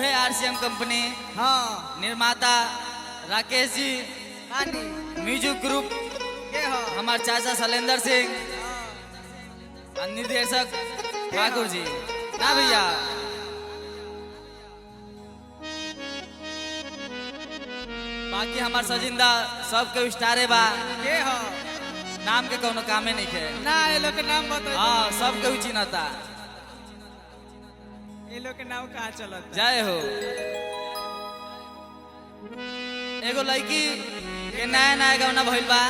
उहे RCM company हाँ निर्माता राकेश जी म्यूजिक ग्रुप के हो हमार चाचा शैलेंद्र सिंह और निर्देशक ठाकुर जी ना भैया। बाकी हमार सजिंदा सबके स्टारे बा के हो नाम के कोनो कामे नहीं खे ना ये लोग के नाम बताओ। हाँ सबके चिन्हता। ये लोग के नाम कहाँ चलत जय हो। एगो लड़की के नया नया गवना भइल बा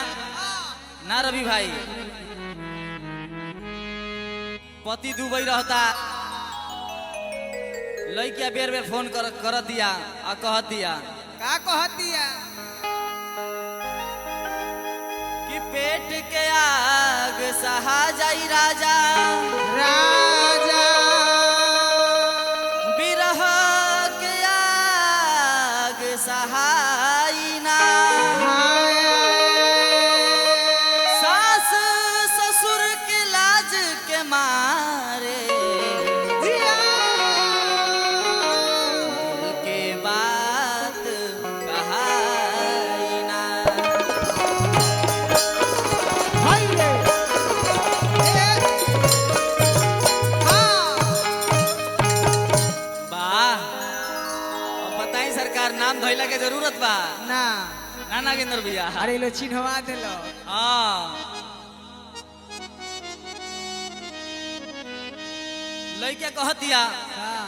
ना रवि भाई, पति दुबई रहता, लड़किया बेर बेर फोन कर दिया और कह दिया का कहतिया कि पेट के आग सहा जाई राजा राजा बिरह के आग सहाई ना, सास ससुर के लाज के मारे के बात कहाई ना। वाह अब बताई सरकार नाम धइला के जरूरत बा ना ना नागेंद्र भैया। अरे लो चिन्हवा देलो हाँ लड़किया कहतिया हाँ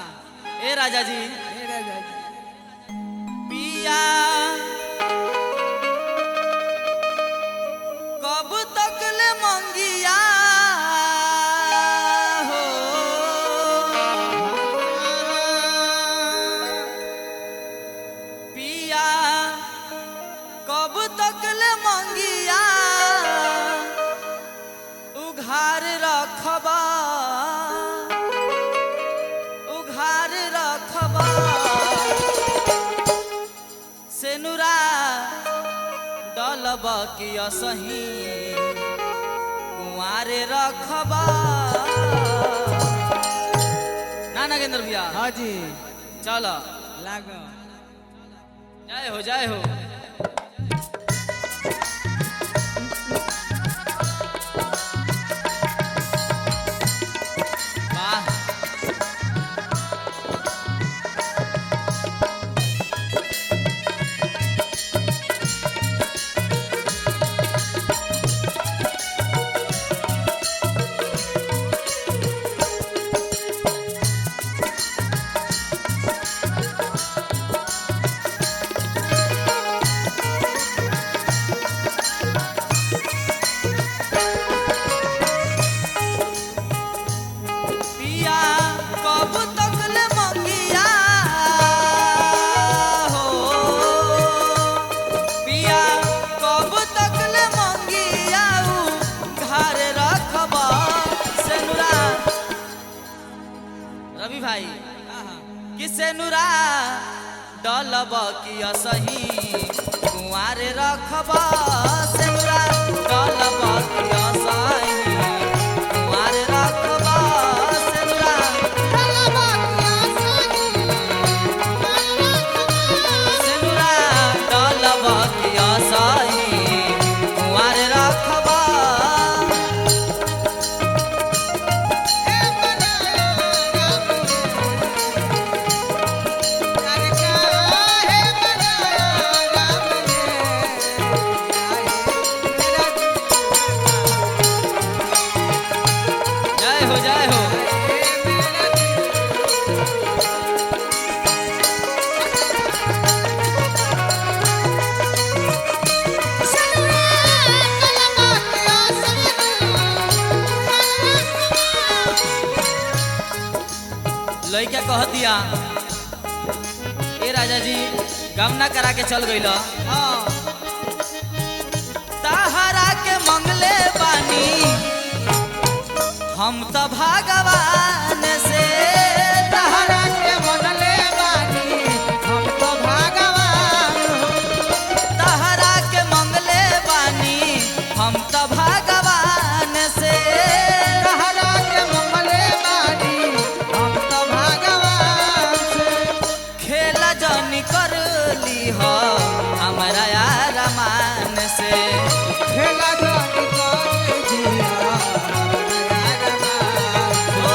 ए राजा जी ए राजा जी पिया कब तक ले मंगिया हो, पिया कब तक ले मंगिया उघार रखबा उघार रखबा सेनुरा डलब की असही कुआरे रखबा ना नागेंद्र भैया। हाँ जी चलो लागो जय हो जय हो। वाह पिया कब तक ले मंगिया हो, पिया कब तक ले मंगिया घर रखबा सेनुरा रवि भाई कि सेनुरा डलब की असही कुआरे रखबा सेनुरा डलब की असही कुआरे रखबा सेनुरा सेनुरा डलब की असही कुआरे रखबा। जय हो जय हो। लड़का कह दिया ए राजा जी गमना करा के चल गइल तहरा के मंगले बानी हम तो भगवान से तहरा के मनले बानी हम तो भगवान तहरा के मंगले बानी हम तो भगवान से के मंगले बानी हम तो भगवान से से खेला जानी करे जिया ओ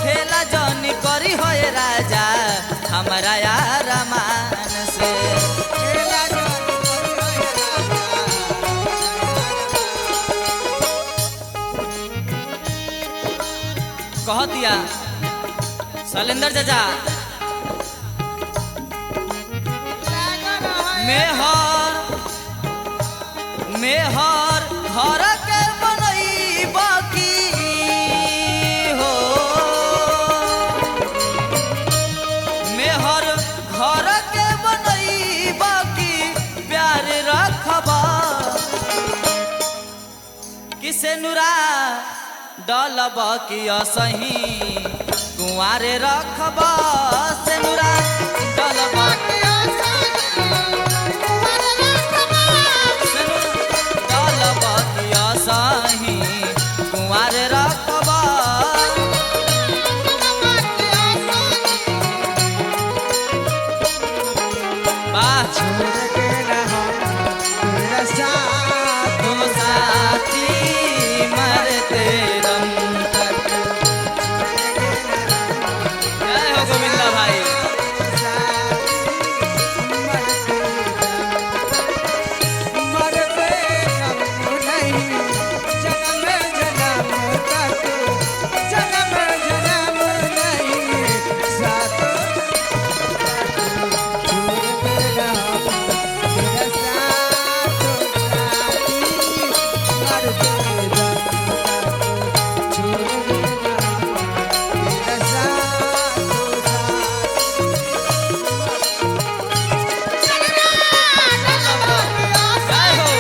खेला जनी करी होए राजा हमारा यार मान से। खेला जानी कह दिया शैलेंद्र चाचा मेहर घर के बनई बाकी हो मेहर घर के बनई बाकी प्यार रखबा किसे नुरा डलब की असही कुंवारे रखबा से नुरा डलब साही कुंवर रखबा छोड़ के रहा तेरा साथ तुम साथी मरते दम तक। जय हो गोविंदा भाई। मरते कब नहीं जन्म जन्म तक जन्म जन्म नहीं साथ छोड़ के रहा तेरा साथ साथी मरते दम तक छोड़ के रहा तेरा साथ जय हो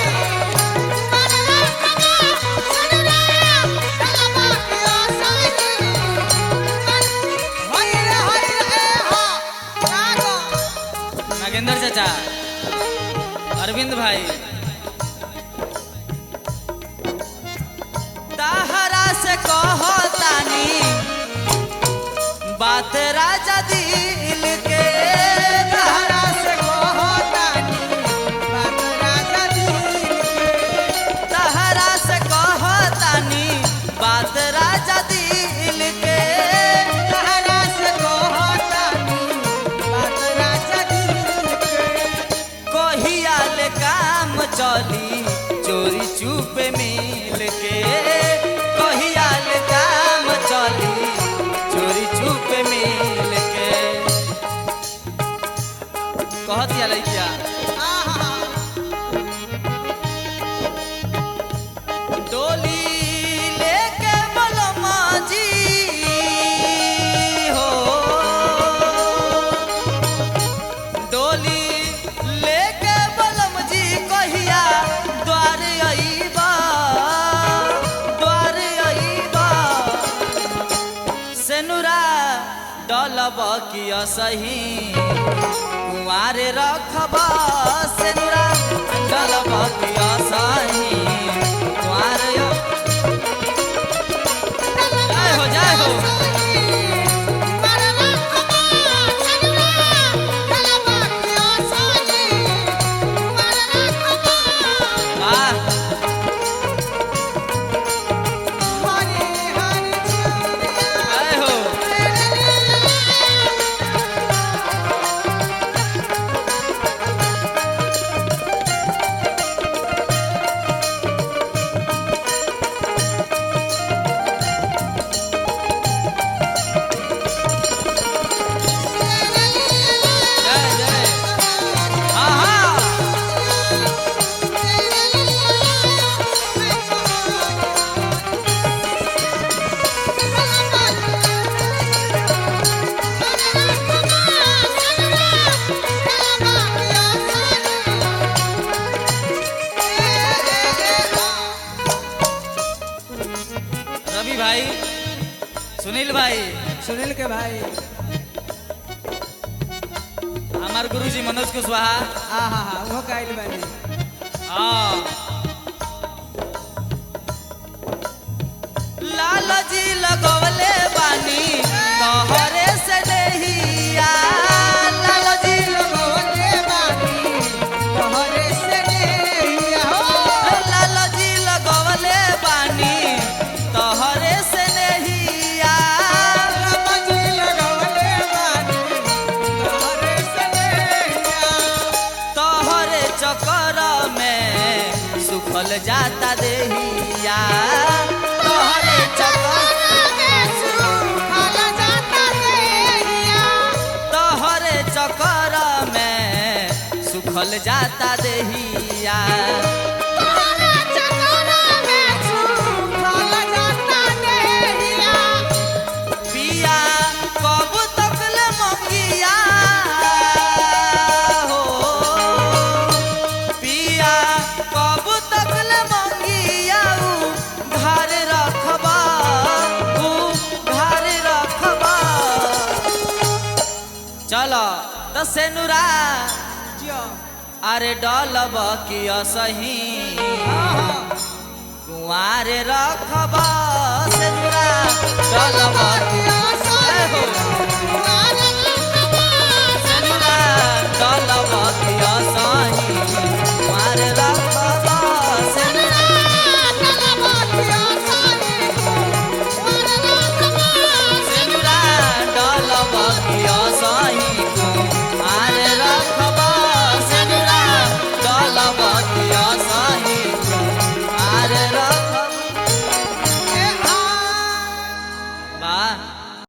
नागेंद्र चाचा अरविंद भाई ताहरा से कहो तानी बात राजा दिल के तारा से कहो तानी बात राजा दिल के ताहरा से कहो तानी बात राजा दिल के तारा से कहो तानी बात राजा दिल के कहियाल काम चली चोरी चुप मिल के कहियाल काम चली चोरी चुप मिल के कहतिया लइकिया डोली लेके बलमा जी हो डोली लेके बलम जी कहिया द्वार अइबा सेनुरा डलब की असही कुंवारे रखबा सेनुरा डलब की असही कुंवारे जय हो वाह हरे हरे जय हो जय जय हाँ हाँ रवि भाई सुनील भाई सुनील के भाई हमार गुरुजी मनोज कुशवाहा वो काइल बानी हाँ लाल जी लगवले बानी तोहरे से नहिया लाल जी लगवले बानी तोहरे से नहिया हो सुखल जाता देहिया तोहरे चक्कर में सुखल जाता देहिया पिया कब तक ले मंगिया हो पिया कब तक ले मंगिया घर रखबा घर रखबा चलो दसे नुरा अरे डलब की असही कुआरे रखबा से नुरा डलब